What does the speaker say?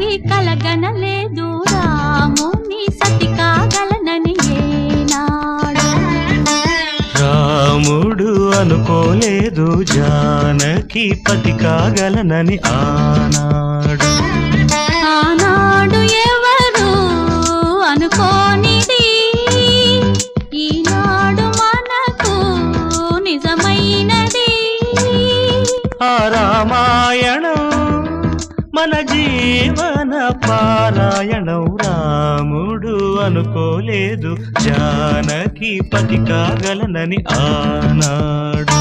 జానకి కలగనలేదు రాముని సతి కాగలనని ఏనాడు. రాముడు అనుకోలేదు జానకి పతి కాగలనని ఆనాడు. ఆనాడు ఎవరు అనుకోనిది ఈనాడు మనకు నిజమైనది. ఆ రామాయణం మన జీవన పారాయణం. రాముడు అనుకోలేదు జానకి పతి కాగలనని ఆనాడు.